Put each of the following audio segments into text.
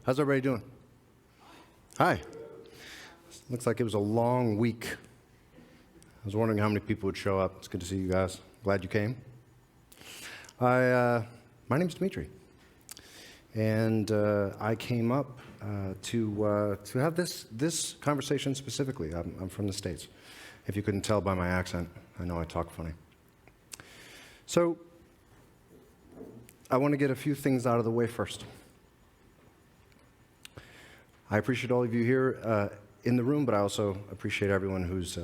How's everybody doing? Hi. Looks like it was a long week. I was wondering how many people would show up. It's good to see you guys. Glad you came. My name's Dimitri, and I came up to have this conversation specifically. I'm from the States. If you couldn't tell by my accent, I know I talk funny. So I want to get a few things out of the way first. I appreciate all of you here in the room, but I also appreciate everyone who's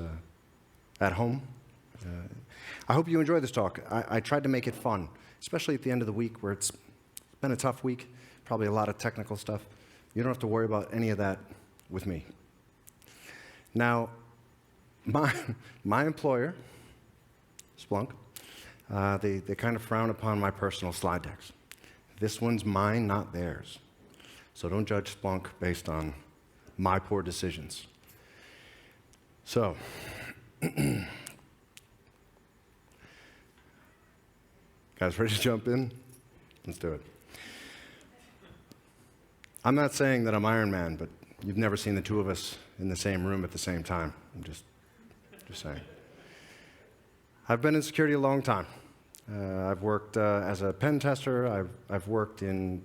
at home. I hope you enjoy this talk. I tried to make it fun, especially at the end of the week where it's been a tough week, probably a lot of technical stuff. You don't have to worry about any of that with me. Now, my employer, Splunk, they kind of frown upon my personal slide decks. This one's mine, not theirs. So don't judge Splunk based on my poor decisions. So, guys ready to jump in? Let's do it. I'm not saying that I'm Iron Man, but you've never seen the two of us in the same room at the same time. I'm just saying. I've been in security a long time. I've worked as a pen tester. I've worked in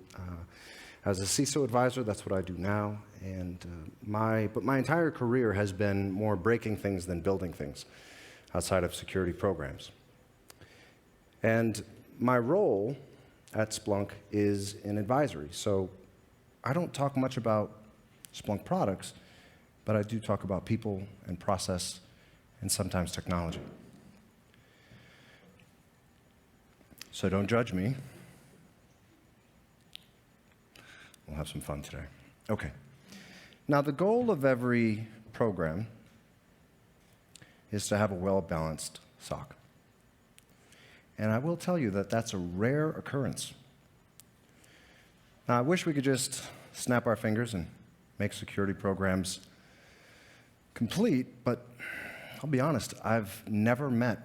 as a CISO advisor. That's what I do now. And but my entire career has been more breaking things than building things outside of security programs. And my role at Splunk is in advisory. So I don't talk much about Splunk products, but I do talk about people and process and sometimes technology. So don't judge me. We'll have some fun today. Okay. Now, the goal of every program is to have a well-balanced SOC. And I will tell you that that's a rare occurrence. Now, I wish we could just snap our fingers and make security programs complete, but I'll be honest, I've never met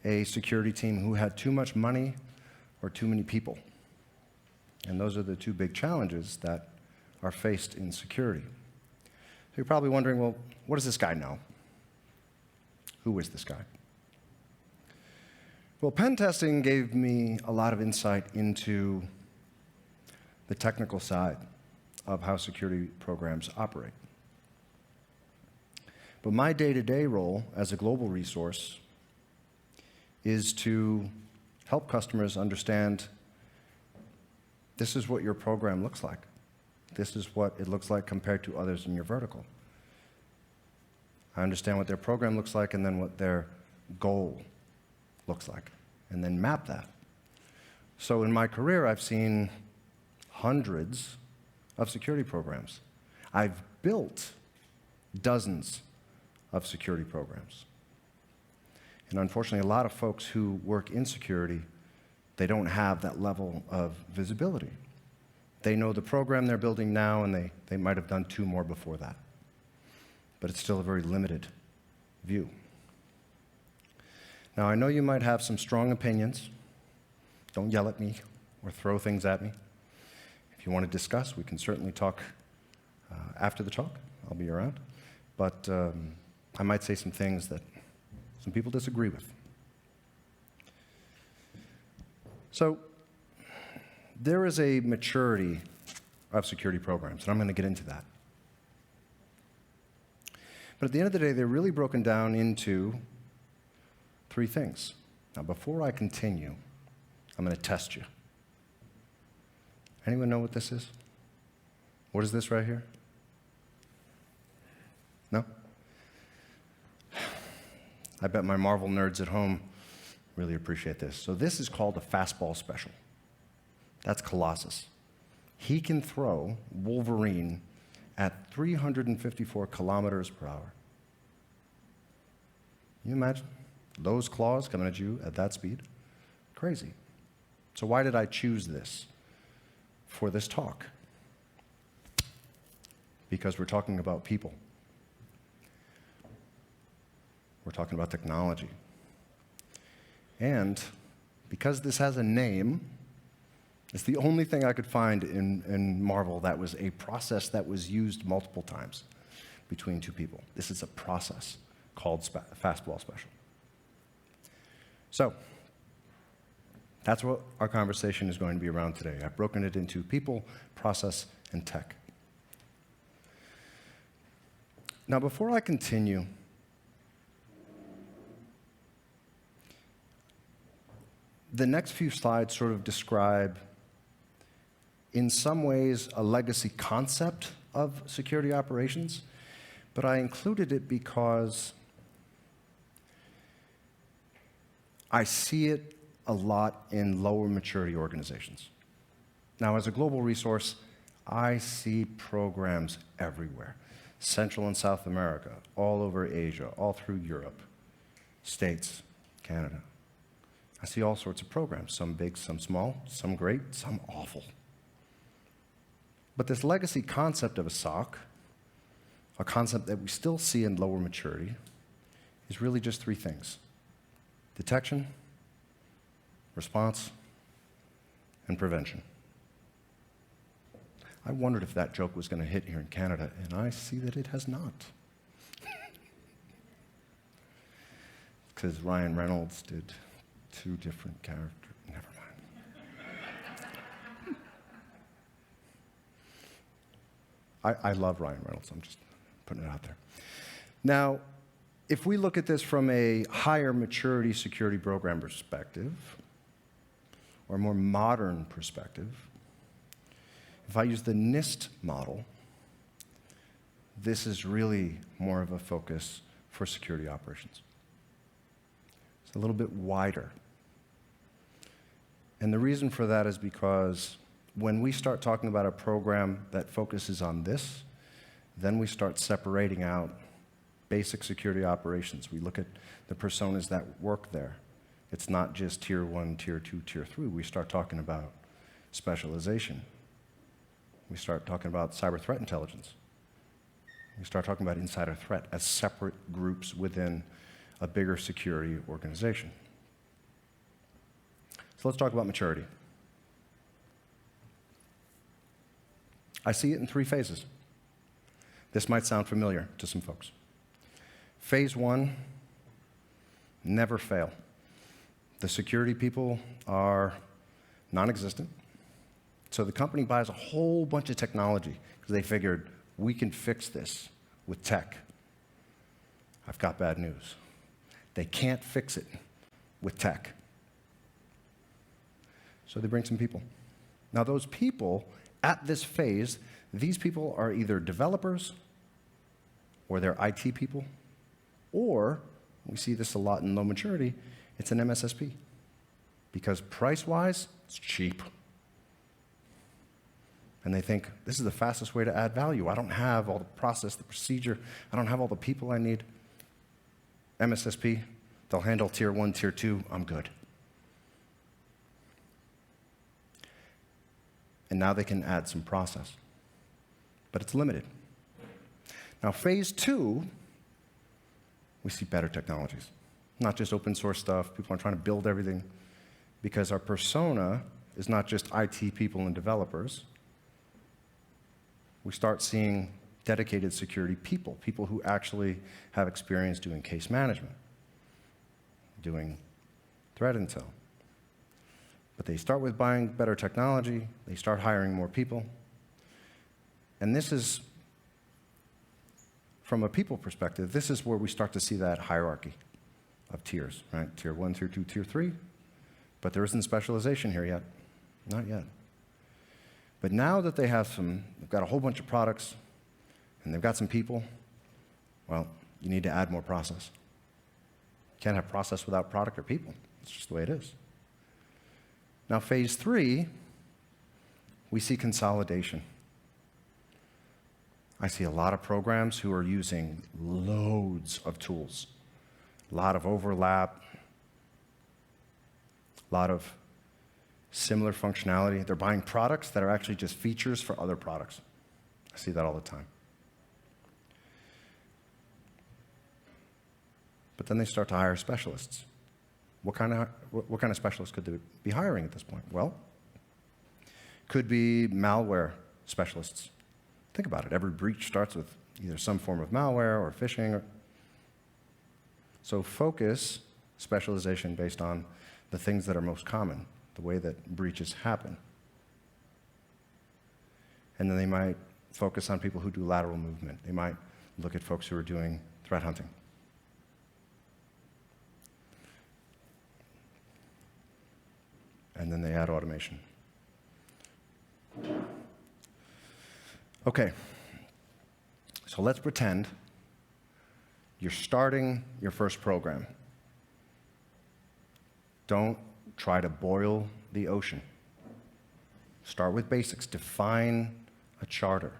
a security team who had too much money or too many people. And those are the two big challenges that are faced in security. So you're probably wondering, well, what does this guy know? Who is this guy? Well, pen testing gave me a lot of insight into the technical side of how security programs operate. But my day-to-day role as a global resource is to help customers understand this is what your program looks like. This is what it looks like compared to others in your vertical. I understand what their program looks like and then what their goal looks like, and then map that. So in my career, I've seen hundreds of security programs. I've built dozens of security programs. And unfortunately, a lot of folks who work in security, they don't have that level of visibility. They know the program they're building now, and they might have done 2 more before that. But it's still a very limited view. Now, I know you might have some strong opinions. Don't yell at me or throw things at me. If you want to discuss, we can certainly talk after the talk. I'll be around. But I might say some things that some people disagree with. So there is a maturity of security programs, and I'm going to get into that. But at the end of the day, they're really broken down into 3 things. Now, before I continue, I'm going to test you. Anyone know what this is? What is this right here? No? I bet my Marvel nerds at home really appreciate this. So this is called a fastball special. That's Colossus. He can throw Wolverine at 354 kilometers per hour. Can you imagine those claws coming at you at that speed? Crazy. So why did I choose this for this talk? Because we're talking about people. We're talking about technology. And because this has a name, It's the only thing I could find in Marvel that was a process that was used multiple times between two people. This is a process called fastball special. So, that's what our conversation is going to be around today. I've broken it into people, process, and tech. Now, before I continue, the next few slides sort of describe, in some ways, a legacy concept of security operations, but I included it because I see it a lot in lower maturity organizations. Now, as a global resource, I see programs everywhere. Central and South America, all over Asia, all through Europe, States, Canada. I see all sorts of programs, some big, some small, some great, some awful. But this legacy concept of a SOC, a concept that we still see in lower maturity, is really just three things: detection, response, and prevention. I wondered if that joke was going to hit here in Canada, and I see that it has not. Because Ryan Reynolds did two different characters. Never mind. I love Ryan Reynolds. I'm just putting it out there. Now, if we look at this from a higher maturity security program perspective, or a more modern perspective, if I use the NIST model, this is really more of a focus for security operations. It's a little bit wider. And the reason for that is because when we start talking about a program that focuses on this, then we start separating out basic security operations. We look at the personas that work there. It's not just tier 1, tier 2, tier 3. We start talking about specialization. We start talking about cyber threat intelligence. We start talking about insider threat as separate groups within a bigger security organization. So let's talk about maturity. I see it in three phases. This might sound familiar to some folks. Phase 1, never fail. The security people are non-existent. So the company buys a whole bunch of technology because they figured we can fix this with tech. I've got bad news. They can't fix it with tech. So they bring some people. Now those people, at this phase, these people are either developers or they're IT people, or, we see this a lot in low maturity, it's an MSSP. Because price-wise, it's cheap. And they think, this is the fastest way to add value. I don't have all the process, the procedure. I don't have all the people I need. MSSP, they'll handle tier 1, tier 2, I'm good. And now they can add some process. But it's limited. Now, phase 2, we see better technologies. Not just open source stuff. People aren't trying to build everything. Because our persona is not just IT people and developers. We start seeing dedicated security people, people who actually have experience doing case management, doing threat intel. But they start with buying better technology, they start hiring more people. And this is, from a people perspective, this is where we start to see that hierarchy of tiers, right? Tier 1, tier 2, tier 3. But there isn't specialization here yet. Not yet. But now that they've got a whole bunch of products, and they've got some people, well, you need to add more process. You can't have process without product or people. It's just the way it is. Now, phase 3, we see consolidation. I see a lot of programs who are using loads of tools, a lot of overlap, a lot of similar functionality. They're buying products that are actually just features for other products. I see that all the time. But then they start to hire specialists. What kind of specialists could they be hiring at this point? Well, Could be malware specialists. Think about it. Every breach starts with either some form of malware or phishing. So focus specialization based on the things that are most common, the way that breaches happen. And then they might focus on people who do lateral movement. They might look at folks who are doing threat hunting. And then they add automation. Okay, so let's pretend you're starting your first program. Don't try to boil the ocean. Start with basics. Define a charter.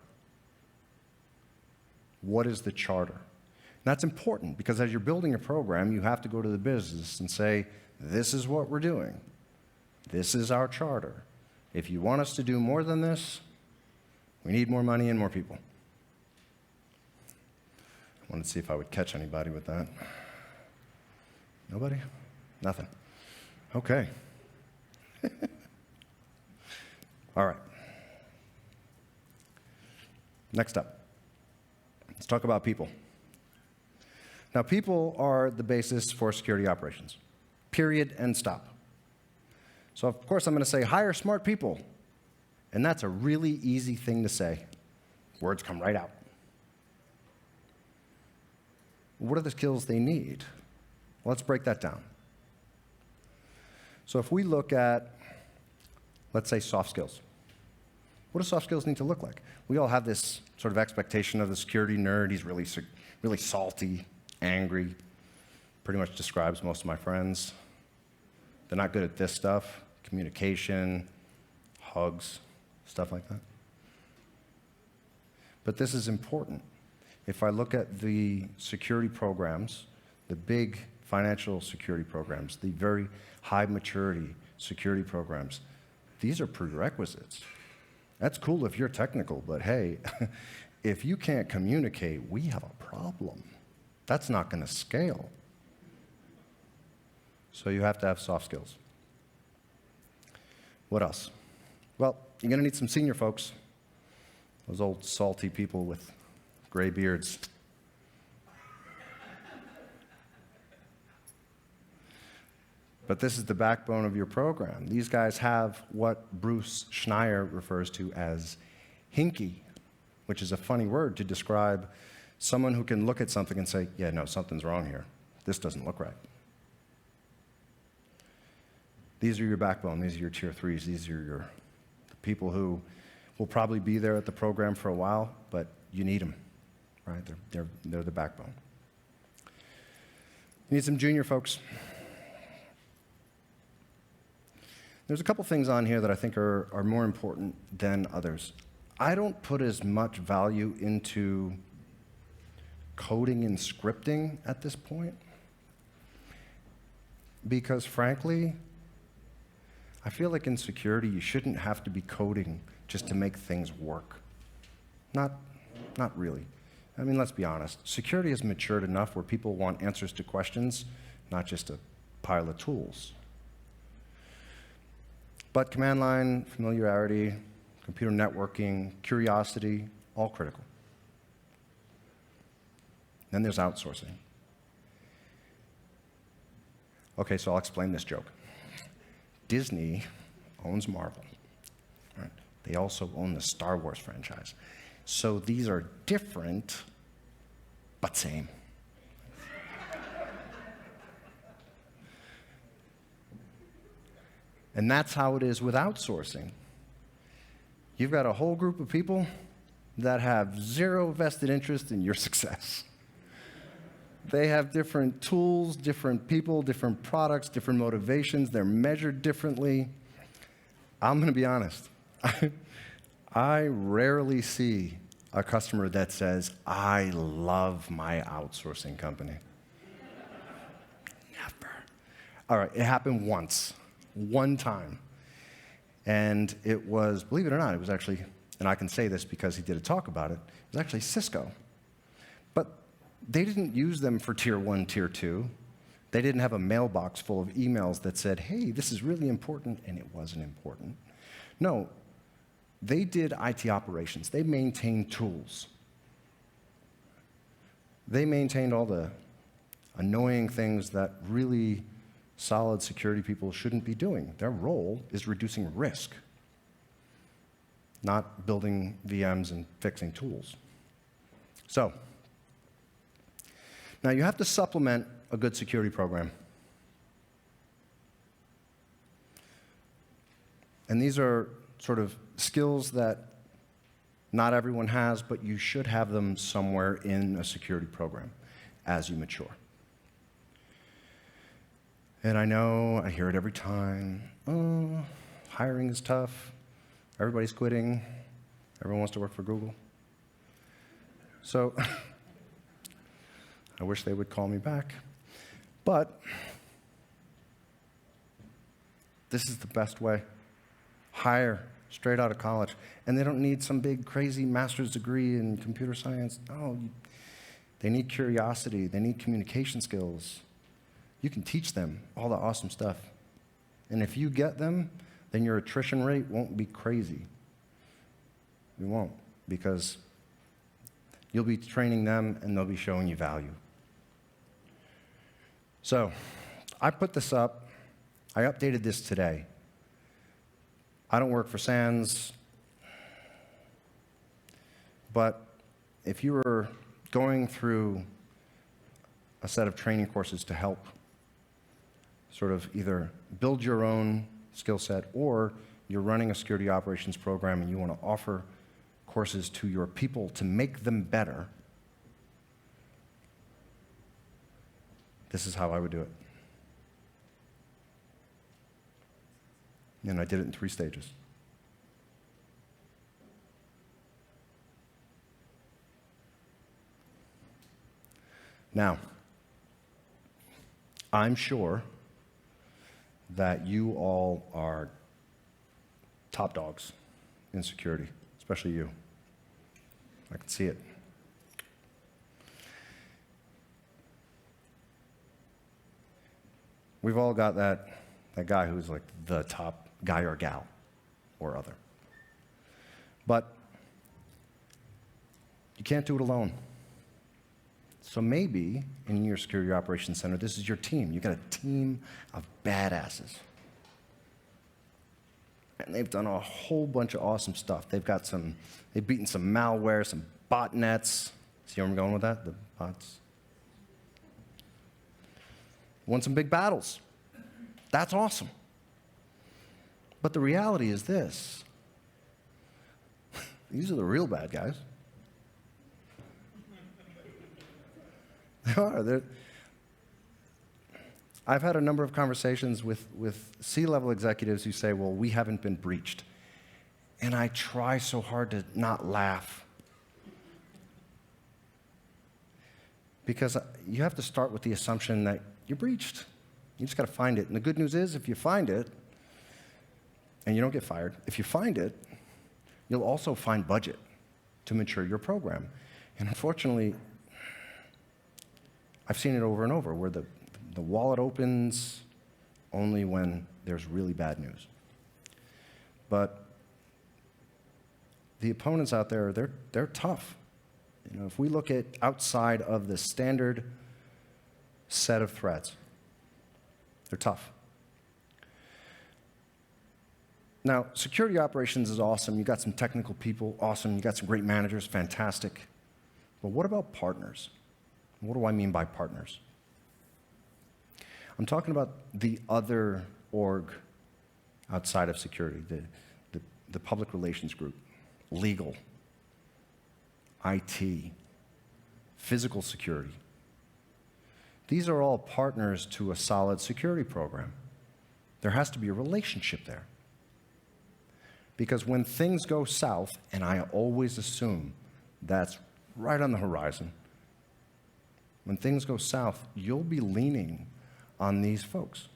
What is the charter? And that's important because as you're building a program, you have to go to the business and say, this is what we're doing. This is our charter. If you want us to do more than this, we need more money and more people. I wanted to see if I would catch anybody with that. Nobody? Nothing. Okay. All right. Next up, let's talk about people. Now, people are the basis for security operations. Period and stop. So, of course, I'm going to say hire smart people. And that's a really easy thing to say. Words come right out. What are the skills they need? Well, let's break that down. So if we look at, let's say, soft skills. What do soft skills need to look like? We all have this sort of expectation of the security nerd. He's really salty, angry, pretty much describes most of my friends. They're not good at this stuff, communication, hugs, stuff like that. But this is important. If I look at the security programs, the big financial security programs, the very high maturity security programs, these are prerequisites. That's cool if you're technical, but hey, if you can't communicate, we have a problem. That's not going to scale. So you have to have soft skills. What else? Well, you're going to need some senior folks, those old salty people with gray beards. But this is the backbone of your program. These guys have what Bruce Schneier refers to as hinky, which is a funny word to describe someone who can look at something and say, yeah, no, something's wrong here. This doesn't look right. These are your backbone. These are your tier threes. These are your people who will probably be there at the program for a while, but you need them, right? They're the backbone. You need some junior folks. There's a couple things on here that I think are more important than others. I don't put as much value into coding and scripting at this point because, frankly, I feel like in security, you shouldn't have to be coding just to make things work. Not really. I mean, let's be honest. Security has matured enough where people want answers to questions, not just a pile of tools. But command line, familiarity, computer networking, curiosity, all critical. Then there's outsourcing. Okay, so I'll explain this joke. Disney owns Marvel. Right? They also own the Star Wars franchise. So these are different, but same. And that's how it is with outsourcing. You've got a whole group of people that have zero vested interest in your success. They have different tools, different people, different products, different motivations. They're measured differently. I'm going to be honest. I rarely see a customer that says, I love my outsourcing company. Never. All right, it happened once. One time. And it was, believe it or not, it was actually, and I can say this because he did a talk about it, it was actually Cisco. But they didn't use them for tier 1, tier 2. They didn't have a mailbox full of emails that said, hey, this is really important, and it wasn't important. No, They did IT operations. They maintained tools. They maintained all the annoying things that really solid security people shouldn't be doing. Their role is reducing risk, not building VMs and fixing tools. So, now you have to supplement a good security program. And these are sort of skills that not everyone has, but you should have them somewhere in a security program as you mature. And I know, I hear it every time, oh, hiring is tough, everybody's quitting, everyone wants to work for Google. So, I wish they would call me back. But, this is the best way. Hire straight out of college. And they don't need some big, crazy master's degree in computer science. No, they need curiosity, they need communication skills. You can teach them all the awesome stuff. And if you get them, then your attrition rate won't be crazy. It won't, because you'll be training them and they'll be showing you value. So, I put this up. I updated this today. I don't work for SANS, but if you were going through a set of training courses to help sort of either build your own skill set, or you're running a security operations program and you want to offer courses to your people to make them better, this is how I would do it. And I did it in 3 stages. Now, I'm sure that you all are top dogs in security, especially you. I can see it. We've all got that guy who's like the top guy or gal or other. But you can't do it alone. So maybe in your security operations center, this is your team. You've got a team of badasses. And they've done a whole bunch of awesome stuff. They've beaten some malware, some botnets. See where I'm going with that? The bots. Won some big battles. That's awesome. But the reality is this. These are the real bad guys. They are. I've had a number of conversations with C-level executives who say, well, we haven't been breached. And I try so hard to not laugh. Because you have to start with the assumption that you're breached. You just got to find it. And the good news is, if you find it, and you don't get fired, if you find it, you'll also find budget to mature your program. And unfortunately, I've seen it over and over, where the wallet opens only when there's really bad news. But the opponents out there, they're tough. You know, if we look at outside of the standard set of threats, they're tough. Now, security operations is awesome. You got some technical people, awesome. You got some great managers, fantastic. But what about partners? What do I mean by partners? I'm talking about the other org outside of security, the public relations group, legal, IT, physical security. These are all partners to a solid security program. There has to be a relationship there. Because when things go south, and I always assume that's right on the horizon, when things go south, you'll be leaning on these folks.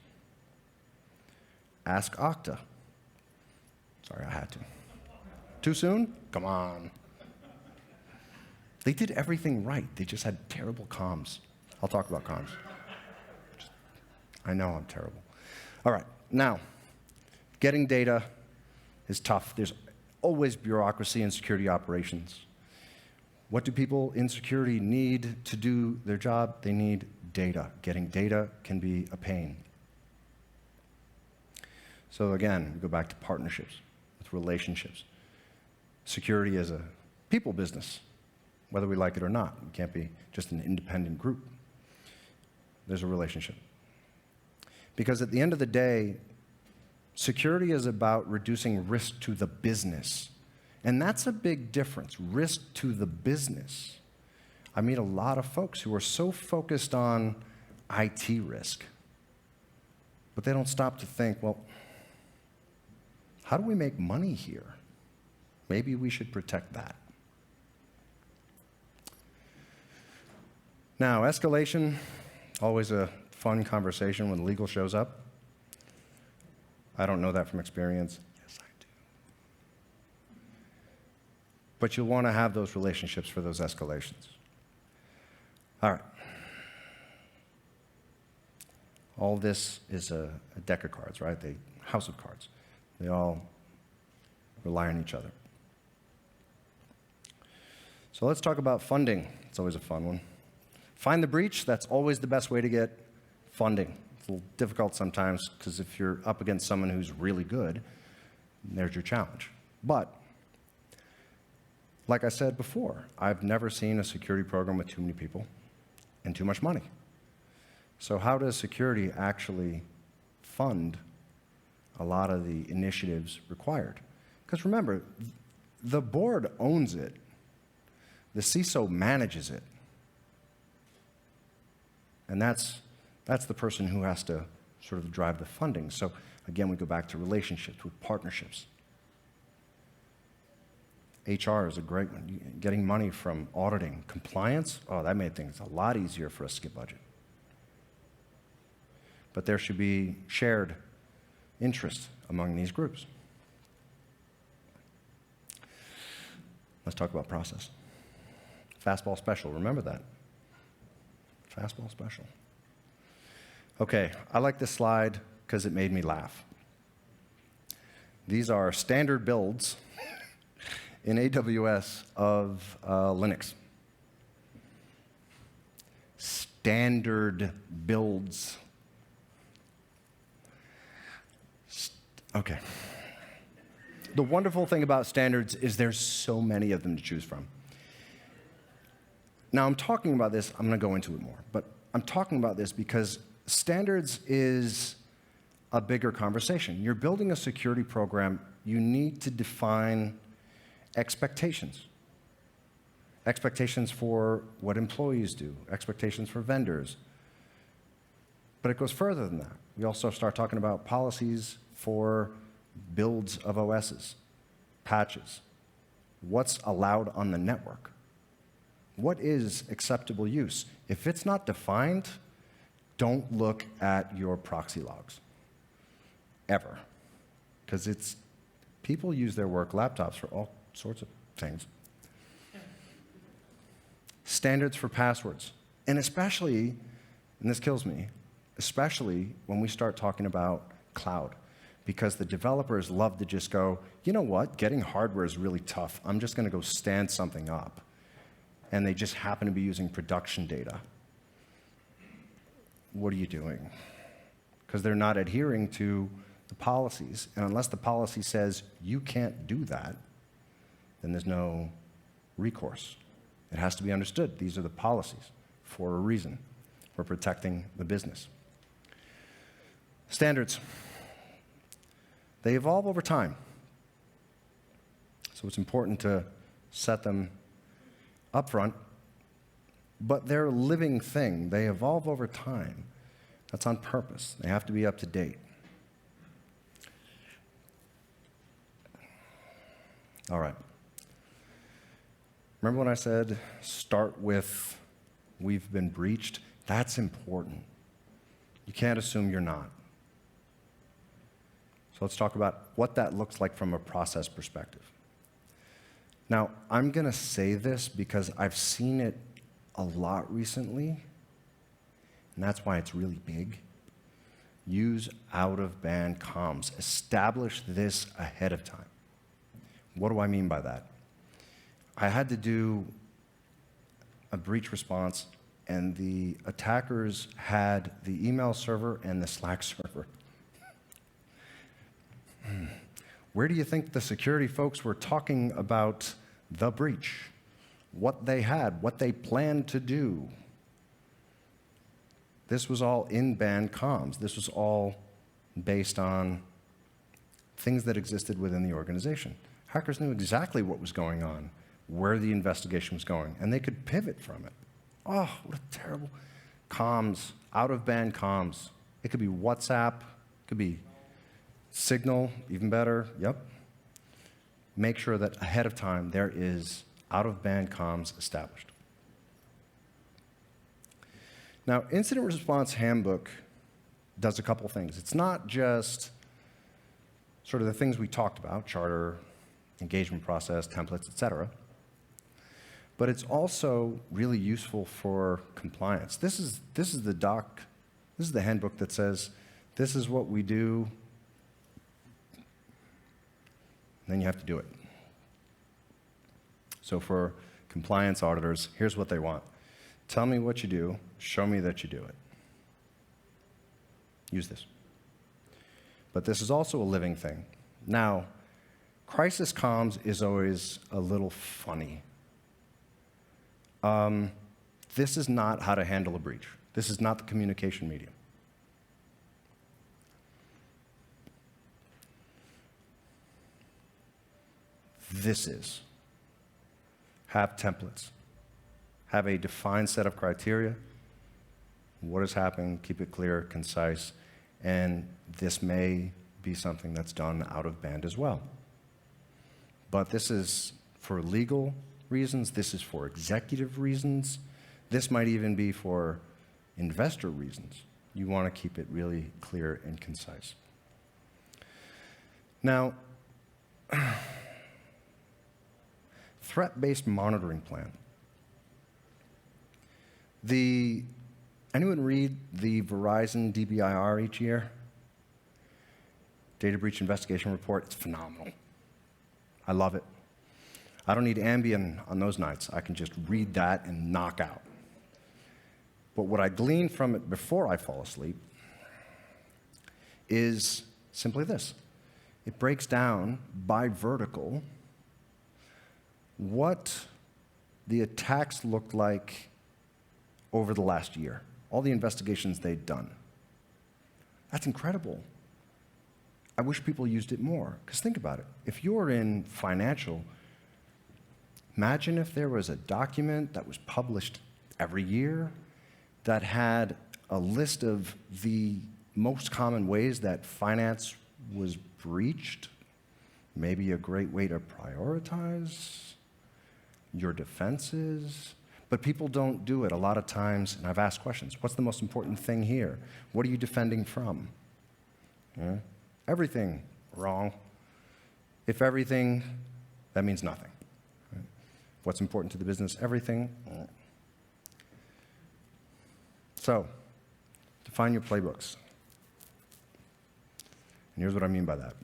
Ask Okta. Sorry, I had to. Too soon? Come on. They did everything right. They just had terrible comms. I'll talk about comms. I know I'm terrible. All right, now, getting data is tough. There's always bureaucracy and security operations. What do people in security need to do their job? They need data. Getting data can be a pain. So again, we go back to partnerships, with relationships. Security is a people business, whether we like it or not. We can't be just an independent group. There's a relationship. Because at the end of the day, security is about reducing risk to the business. And that's a big difference, risk to the business. I meet a lot of folks who are so focused on IT risk, but they don't stop to think, well, how do we make money here? Maybe we should protect that. Now, escalation, always a fun conversation when legal shows up. I don't know that from experience. Yes, I do. But you'll want to have those relationships for those escalations. All right. All this is a deck of cards, right? House of cards. They all rely on each other. So let's talk about funding. It's always a fun one. Find the breach. That's always the best way to get funding. It's a little difficult sometimes because if you're up against someone who's really good, there's your challenge. But like I said before, I've never seen a security program with too many people and too much money. So how does security actually fund a lot of the initiatives required? Because remember, the board owns it. The CISO manages it. And that's the person who has to sort of drive the funding. So again, we go back to relationships with partnerships. HR is a great one. Getting money from auditing. Compliance, oh, that made things a lot easier for us to get budget. But there should be shared interest among these groups. Let's talk about process. Fastball special, remember that. Fastball special. Okay, I like this slide because it made me laugh. These are standard builds in AWS of Linux. Standard builds. Okay. The wonderful thing about standards is there's so many of them to choose from. Now, I'm talking about this, I'm going to go into it more, but I'm talking about this because standards is a bigger conversation. You're building a security program, you need to define expectations. Expectations for what employees do, expectations for vendors. But it goes further than that. We also start talking about policies for builds of OSs, patches, what's allowed on the network. What is acceptable use? If it's not defined, don't look at your proxy logs, ever. Because people use their work laptops for all sorts of things. Standards for passwords. And especially, and this kills me, especially when we start talking about cloud. Because the developers love to just go, you know what, getting hardware is really tough. I'm just going to go stand something up. And they just happen to be using production data. What are you doing? Because they're not adhering to the policies. And unless the policy says you can't do that, then there's no recourse. It has to be understood. These are the policies for a reason. We're protecting the business. Standards. They evolve over time. So it's important to set them up front, but they're a living thing. They evolve over time. That's on purpose. They have to be up to date. All right. Remember when I said start with we've been breached? That's important. You can't assume you're not. So let's talk about what that looks like from a process perspective. Now, I'm going to say this because I've seen it a lot recently, and that's why it's really big. Use out-of-band comms. Establish this ahead of time. What do I mean by that? I had to do a breach response, and the attackers had the email server and the Slack server. Where do you think the security folks were talking about the breach? What they had, what they planned to do? This was all in-band comms. This was all based on things that existed within the organization. Hackers knew exactly what was going on, where the investigation was going, and they could pivot from it. Oh, what a terrible comms, out-of-band comms. It could be WhatsApp, it could be Signal, even better, yep. Make sure that ahead of time there is out-of-band comms established. Now, Incident Response Handbook does a couple things. It's not just sort of the things we talked about, charter, engagement process, templates, et cetera, but it's also really useful for compliance. This is the handbook that says, this is what we do, then you have to do it. So for compliance auditors, here's what they want. Tell me what you do, show me that you do it. Use this. But this is also a living thing. Now, crisis comms is always a little funny. This is not how to handle a breach. This is not the communication medium. This is. Have templates. Have a defined set of criteria. What is happening, keep it clear, concise, and this may be something that's done out of band as well. But this is for legal reasons, this is for executive reasons, this might even be for investor reasons. You want to keep it really clear and concise. Now, threat-based monitoring plan. Anyone read the Verizon DBIR each year? Data Breach Investigation Report. It's phenomenal. I love it. I don't need Ambien on those nights. I can just read that and knock out. But what I glean from it before I fall asleep is simply this. It breaks down by vertical what the attacks looked like over the last year, all the investigations they'd done. That's incredible. I wish people used it more, because think about it. If you're in financial, imagine if there was a document that was published every year that had a list of the most common ways that finance was breached, maybe a great way to prioritize your defenses. But people don't do it a lot of times, and I've asked questions. What's the most important thing here? What are you defending from? Yeah. Everything wrong. If everything, that means nothing. Right? What's important to the business? Everything. So, define your playbooks. And here's what I mean by that.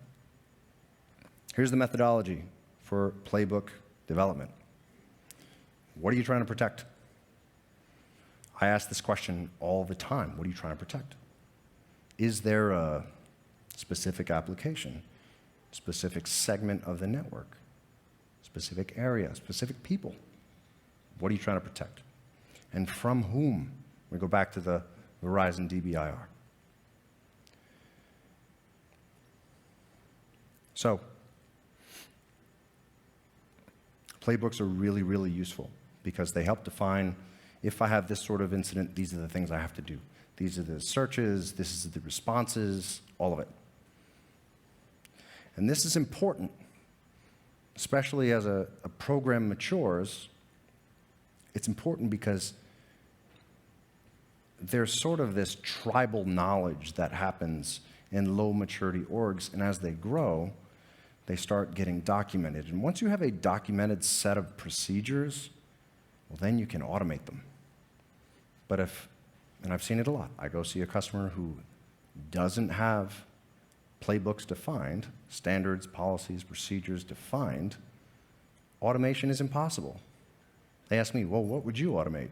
Here's the methodology for playbook development. What are you trying to protect? I ask this question all the time. What are you trying to protect? Is there a specific application, specific segment of the network, specific area, specific people? What are you trying to protect? And from whom? We go back to the Verizon DBIR. So, playbooks are really, really useful because they help define, if I have this sort of incident, these are the things I have to do. These are the searches, this is the responses, all of it. And this is important, especially as a program matures. It's important because there's sort of this tribal knowledge that happens in low maturity orgs, and as they grow, they start getting documented. And once you have a documented set of procedures, well, then you can automate them. But and I've seen it a lot, I go see a customer who doesn't have playbooks defined, standards, policies, procedures defined, automation is impossible. They ask me, well, what would you automate?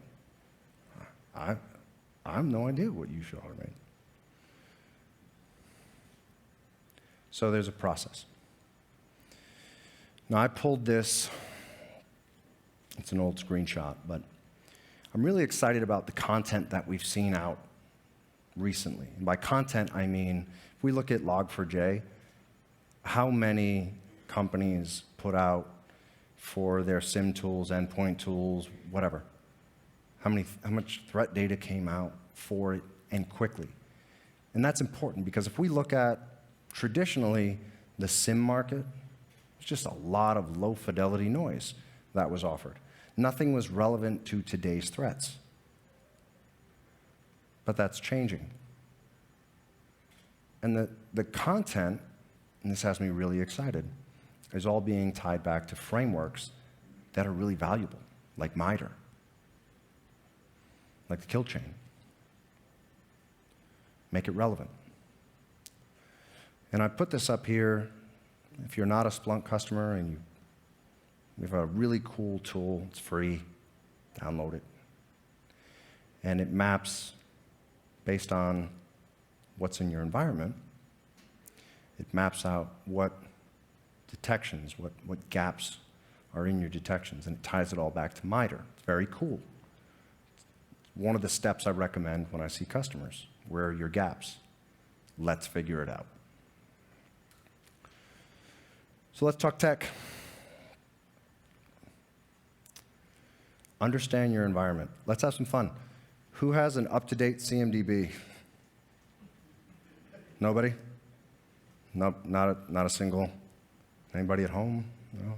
I have no idea what you should automate. So there's a process. Now, I pulled this. It's an old screenshot, but I'm really excited about the content that we've seen out recently. And by content, I mean, if we look at Log4j, how many companies put out for their SIM tools, endpoint tools, whatever? How much threat data came out for it and quickly? And that's important because if we look at traditionally the SIM market, it's just a lot of low fidelity noise that was offered. Nothing was relevant to today's threats. But that's changing. And the content, and this has me really excited, is all being tied back to frameworks that are really valuable, like MITRE, like the kill chain. Make it relevant. And I put this up here. If you're not a Splunk customer and we have a really cool tool, it's free, download it. And it maps based on what's in your environment. It maps out what detections, what gaps are in your detections, and it ties it all back to MITRE. It's very cool. It's one of the steps I recommend when I see customers. Where are your gaps? Let's figure it out. So let's talk tech. Understand your environment. Let's have some fun. Who has an up-to-date CMDB? Nobody? Nope, not a single. Anybody at home? No.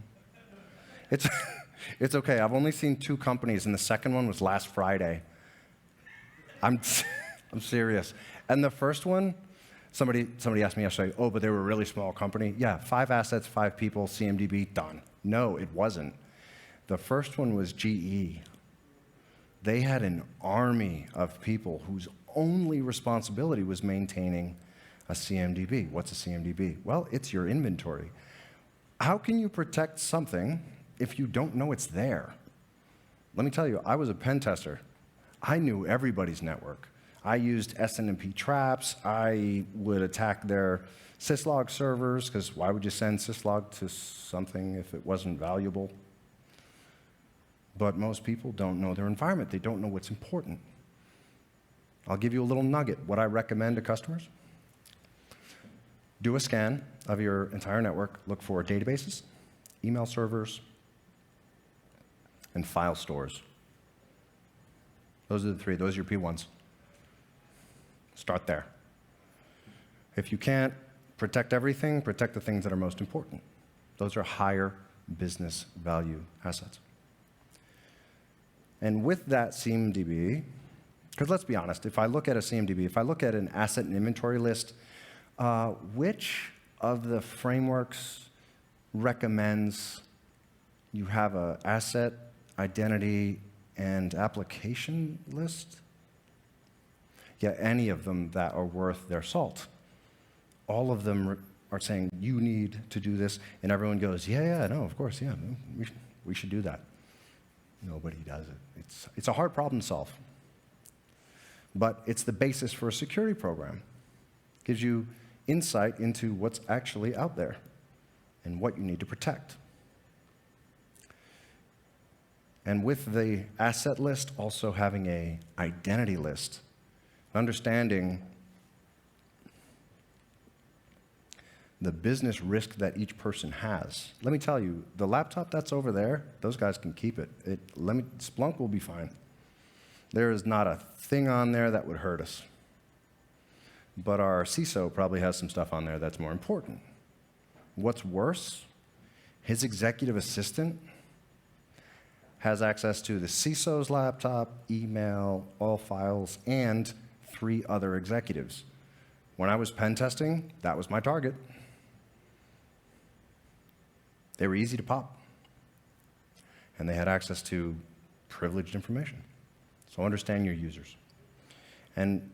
It's okay. I've only seen 2 companies, and the second one was last Friday. I'm serious. And the first one, somebody asked me yesterday, oh, but they were a really small company. Yeah, 5 assets, 5 people, CMDB, done. No, it wasn't. The first one was GE. They had an army of people whose only responsibility was maintaining a CMDB. What's a CMDB? Well, it's your inventory. How can you protect something if you don't know it's there? Let me tell you, I was a pen tester. I knew everybody's network. I used SNMP traps. I would attack their syslog servers, because why would you send syslog to something if it wasn't valuable? But most people don't know their environment. They don't know what's important. I'll give you a little nugget. What I recommend to customers: do a scan of your entire network. Look for databases, email servers, and file stores. Those are the 3. Those are your P1s. Start there. If you can't protect everything, protect the things that are most important. Those are higher business value assets. And with that CMDB, because let's be honest, if I look at a CMDB, if I look at an asset and inventory list, which of the frameworks recommends you have an asset, identity, and application list? Yeah, any of them that are worth their salt. All of them are saying, you need to do this, and everyone goes, yeah, no, of course, yeah, we should do that. Nobody does it. It's a hard problem to solve. But it's the basis for a security program. It gives you insight into what's actually out there and what you need to protect. And with the asset list, also having an identity list, understanding the business risk that each person has. Let me tell you, the laptop that's over there, those guys can keep it. Splunk will be fine. There is not a thing on there that would hurt us. But our CISO probably has some stuff on there that's more important. What's worse, his executive assistant has access to the CISO's laptop, email, all files, and 3 other executives. When I was pen testing, that was my target. They were easy to pop. And they had access to privileged information. So understand your users. And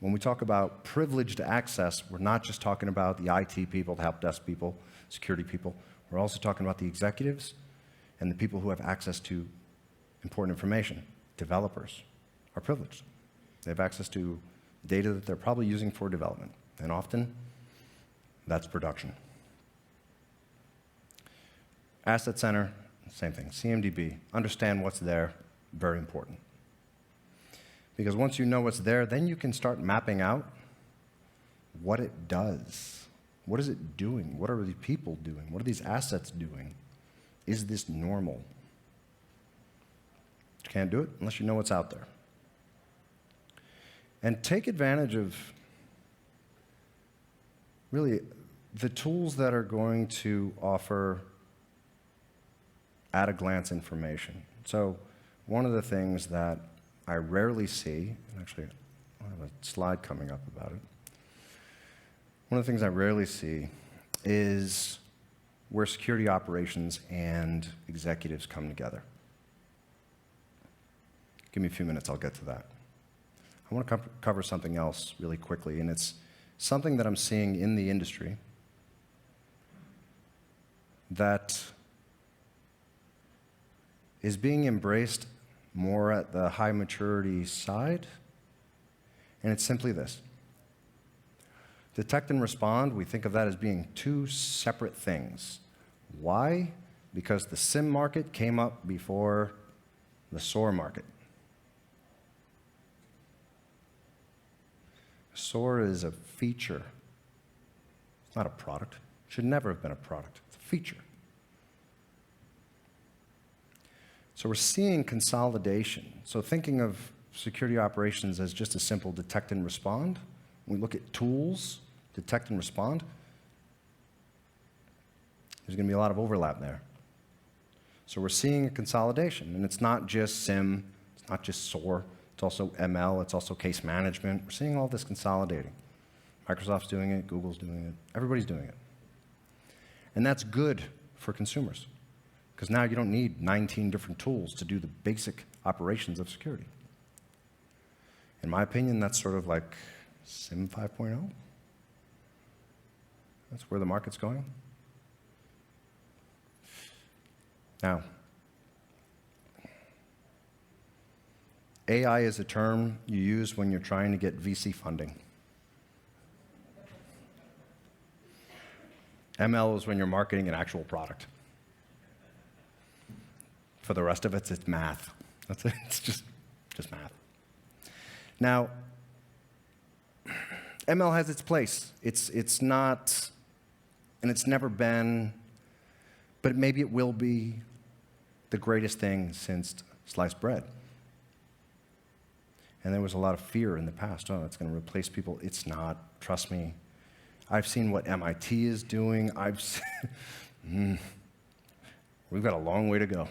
when we talk about privileged access, we're not just talking about the IT people, the help desk people, security people. We're also talking about the executives and the people who have access to important information. Developers are privileged. They have access to data that they're probably using for development, and often that's production. Asset Center, same thing. CMDB, understand what's there, very important. Because once you know what's there, then you can start mapping out what it does. What is it doing? What are the people doing? What are these assets doing? Is this normal? You can't do it unless you know what's out there. And take advantage of really the tools that are going to offer at-a-glance information. So one of the things that I rarely see, and actually I have a slide coming up about it. One of the things I rarely see is where security operations and executives come together. Give me a few minutes, I'll get to that. I want to cover something else really quickly, and it's something that I'm seeing in the industry that is being embraced more at the high maturity side, and it's simply this. Detect and respond, we think of that as being two separate things. Why? Because the SIEM market came up before the SOAR market. SOAR is a feature. It's not a product. It should never have been a product. It's a feature. So we're seeing consolidation. So thinking of security operations as just a simple detect and respond, when we look at tools, detect and respond, there's going to be a lot of overlap there. So we're seeing a consolidation, and it's not just SIEM, it's not just SOAR, it's also ML, it's also case management. We're seeing all this consolidating. Microsoft's doing it, Google's doing it, everybody's doing it. And that's good for consumers, because now you don't need 19 different tools to do the basic operations of security. In my opinion, that's sort of like SIEM 5.0. That's where the market's going. Now, AI is a term you use when you're trying to get VC funding. ML is when you're marketing an actual product. For the rest of it, it's math. That's it. It's just math. Now, ML has its place. It's not, and it's never been, but maybe it will be the greatest thing since sliced bread. And there was a lot of fear in the past. Oh, it's going to replace people. It's not. Trust me. I've seen what MIT is doing. We've got a long way to go.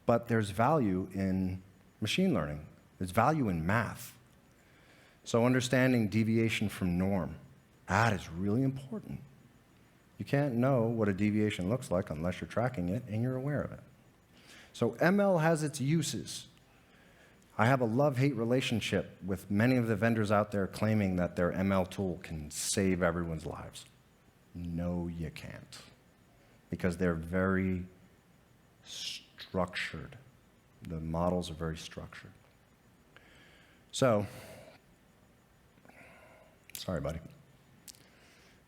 But there's value in machine learning. There's value in math. So understanding deviation from norm, that is really important. You can't know what a deviation looks like unless you're tracking it and you're aware of it. So ML has its uses. I have a love-hate relationship with many of the vendors out there claiming that their ML tool can save everyone's lives. No, you can't. Because they're very structured. The models are very structured. So, sorry, buddy.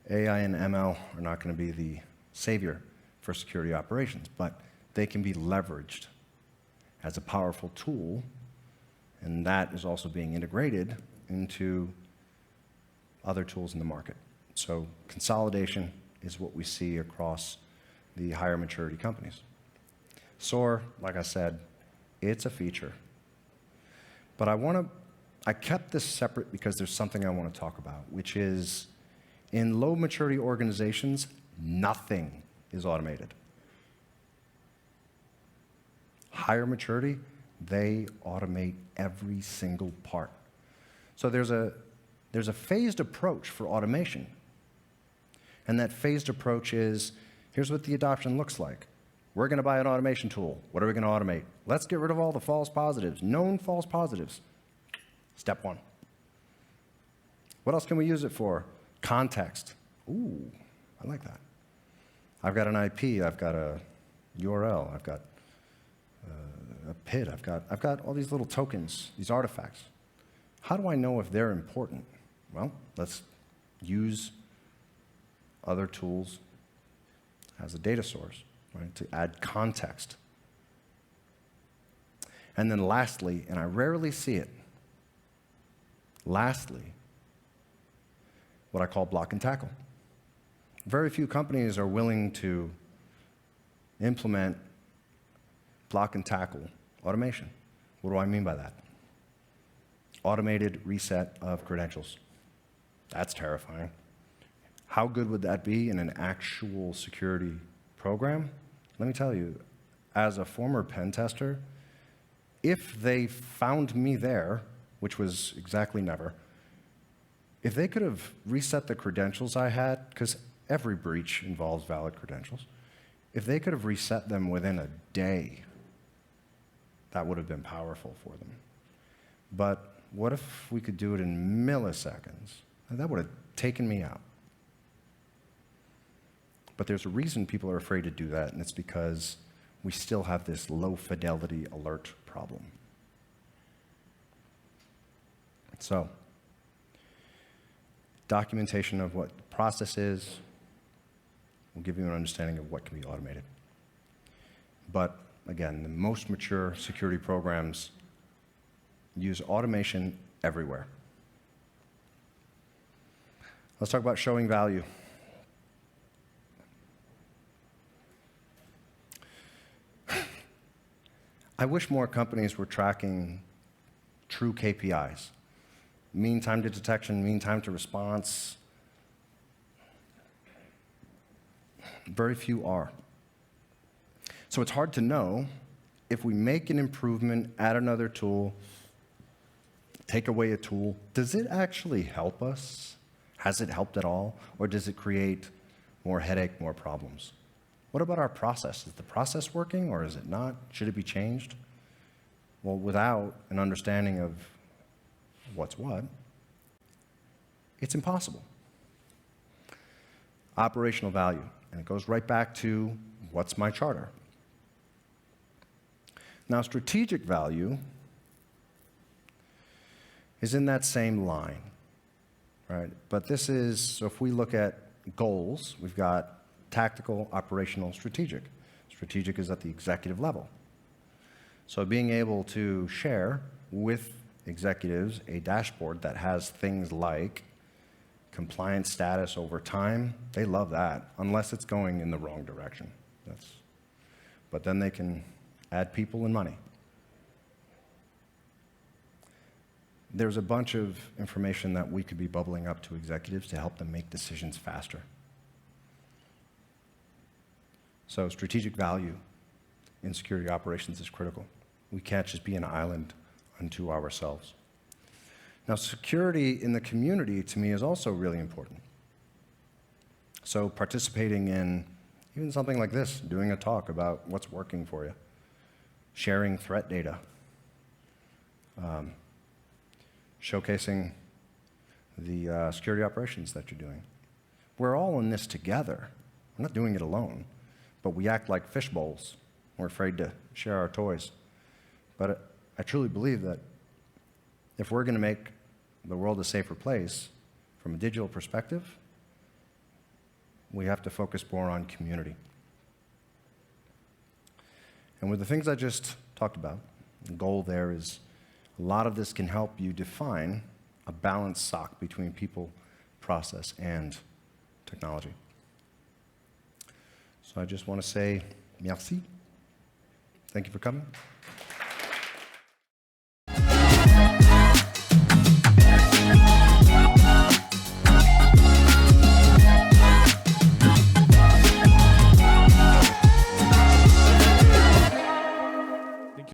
AI and ML are not going to be the savior for security operations, but they can be leveraged as a powerful tool, and that is also being integrated into other tools in the market. So consolidation is what we see across the higher maturity companies. SOAR, like I said, it's a feature. But I kept this separate because there's something I want to talk about, which is in low maturity organizations, nothing is automated. Higher maturity, they automate every single part. So there's a phased approach for automation. And that phased approach is, here's what the adoption looks like. We're going to buy an automation tool. What are we going to automate? Let's get rid of all the false positives, known false positives. Step one. What else can we use it for? Context. Ooh, I like that. I've got an IP, I've got a URL, I've got a PID, I've got all these little tokens, these artifacts. How do I know if they're important? Well, let's use other tools as a data source, right, to add context. And then lastly, and I rarely see it, lastly, what I call block and tackle. Very few companies are willing to implement block and tackle automation. What do I mean by that? Automated reset of credentials. That's terrifying. How good would that be in an actual security program? Let me tell you, as a former pen tester, if they found me there, which was exactly never, if they could have reset the credentials I had, because every breach involves valid credentials, if they could have reset them within a day, that would have been powerful for them. But what if we could do it in milliseconds? That would have taken me out. But there's a reason people are afraid to do that, and it's because we still have this low-fidelity alert problem. So, documentation of what the process is will give you an understanding of what can be automated. But again, the most mature security programs use automation everywhere. Let's talk about showing value. I wish more companies were tracking true KPIs. Mean time to detection, mean time to response. Very few are. So it's hard to know if we make an improvement, add another tool, take away a tool, does it actually help us? Has it helped at all? Or does it create more headache, more problems? What about our process? Is the process working or is it not? Should it be changed? Well, without an understanding of what's what, it's impossible. Operational value, and it goes right back to what's my charter. Now, strategic value is in that same line, right? But this is, so if we look at goals, we've got tactical, operational, strategic. Strategic is at the executive level. So being able to share with executives a dashboard that has things like compliance status over time, they love that, unless it's going in the wrong direction. But then they can add people and money. There's a bunch of information that we could be bubbling up to executives to help them make decisions faster. So strategic value in security operations is critical. We can't just be an island unto ourselves. Now, security in the community, to me, is also really important. So participating in even something like this, doing a talk about what's working for you, sharing threat data, showcasing the security operations that you're doing. We're all in this together. We're not doing it alone, but we act like fish bowls. We're afraid to share our toys. But I truly believe that if we're going to make the world a safer place from a digital perspective, we have to focus more on community. And with the things I just talked about, the goal there is a lot of this can help you define a balanced SOC between people, process, and technology. So I just want to say merci. Thank you for coming.